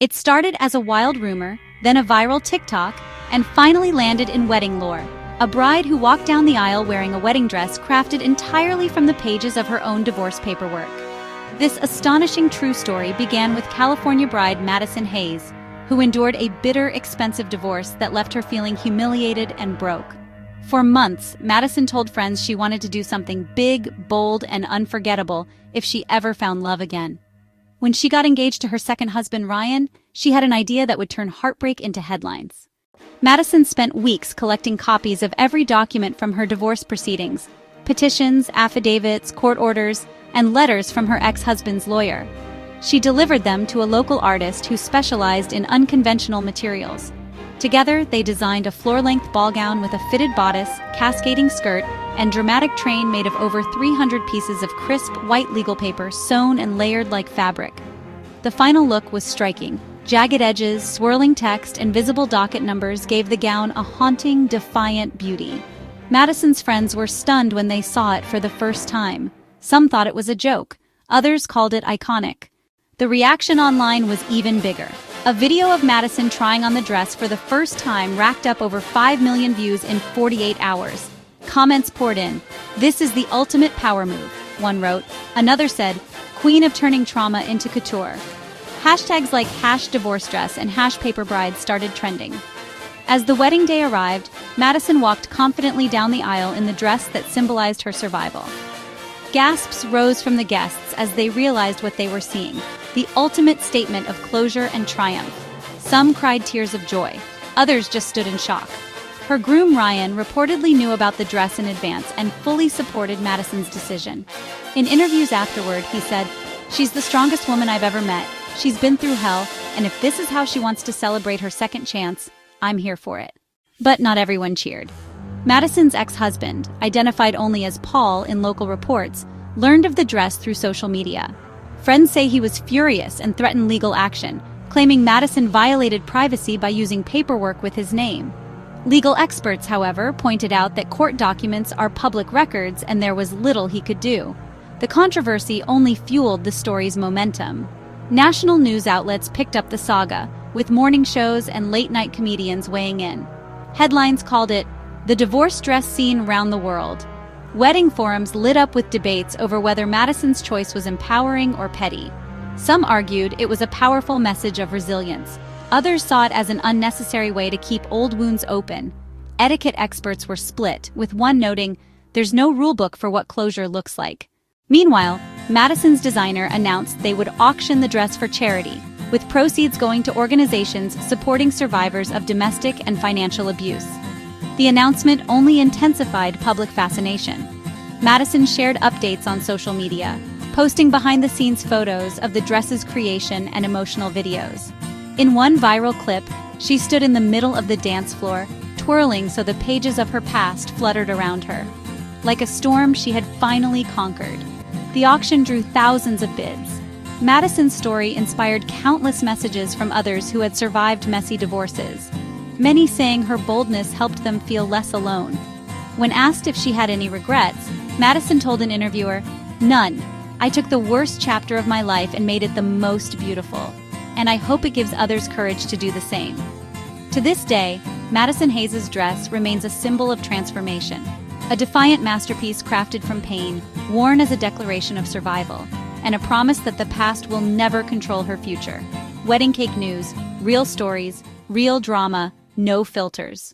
It started as a wild rumor, then a viral TikTok, and finally landed in wedding lore. A bride who walked down the aisle wearing a wedding dress crafted entirely from the pages of her own divorce paperwork. This astonishing true story began with California bride Madison Hayes, who endured a bitter, expensive divorce that left her feeling humiliated and broke. For months, Madison told friends she wanted to do something big, bold, and unforgettable if she ever found love again. When she got engaged to her second husband, Ryan, she had an idea that would turn heartbreak into headlines. Madison spent weeks collecting copies of every document from her divorce proceedings, petitions, affidavits, court orders, and letters from her ex-husband's lawyer. She delivered them to a local artist who specialized in unconventional materials. Together, they designed a floor-length ball gown with a fitted bodice, cascading skirt, and dramatic train made of over 300 pieces of crisp, white legal paper sewn and layered like fabric. The final look was striking. Jagged edges, swirling text, and visible docket numbers gave the gown a haunting, defiant beauty. Madison's friends were stunned when they saw it for the first time. Some thought it was a joke. Others called it iconic. The reaction online was even bigger. A video of Madison trying on the dress for the first time racked up over 5 million views in 48 hours. Comments poured in. "This is the ultimate power move," one wrote. Another said, "Queen of turning trauma into couture." Hashtags like #divorcedress and #paperbride started trending. As the wedding day arrived, Madison walked confidently down the aisle in the dress that symbolized her survival. Gasps rose from the guests as they realized what they were seeing, the ultimate statement of closure and triumph. Some cried tears of joy, others just stood in shock. Her groom Ryan reportedly knew about the dress in advance and fully supported Madison's decision. In interviews afterward, he said, "She's the strongest woman I've ever met. She's been through hell, and if this is how she wants to celebrate her second chance, I'm here for it." But not everyone cheered. Madison's ex-husband, identified only as Paul in local reports, learned of the dress through social media. Friends say he was furious and threatened legal action, claiming Madison violated privacy by using paperwork with his name. Legal experts, however, pointed out that court documents are public records and there was little he could do. The controversy only fueled the story's momentum. National news outlets picked up the saga, with morning shows and late-night comedians weighing in. Headlines called it the divorce dress scene round the world. Wedding forums lit up with debates over whether Madison's choice was empowering or petty. Some argued it was a powerful message of resilience. Others saw it as an unnecessary way to keep old wounds open. Etiquette experts were split, with one noting, "There's no rulebook for what closure looks like." Meanwhile, Madison's designer announced they would auction the dress for charity, with proceeds going to organizations supporting survivors of domestic and financial abuse. The announcement only intensified public fascination. Madison shared updates on social media, posting behind-the-scenes photos of the dress's creation and emotional videos. In one viral clip, she stood in the middle of the dance floor, twirling so the pages of her past fluttered around her. Like a storm she had finally conquered. The auction drew thousands of bids. Madison's story inspired countless messages from others who had survived messy divorces, many saying her boldness helped them feel less alone. When asked if she had any regrets, Madison told an interviewer, "None. I took the worst chapter of my life and made it the most beautiful. And I hope it gives others courage to do the same." To this day, Madison Hayes' dress remains a symbol of transformation, a defiant masterpiece crafted from pain, worn as a declaration of survival, and a promise that the past will never control her future. Wedding Cake News, real stories, real drama, no filters.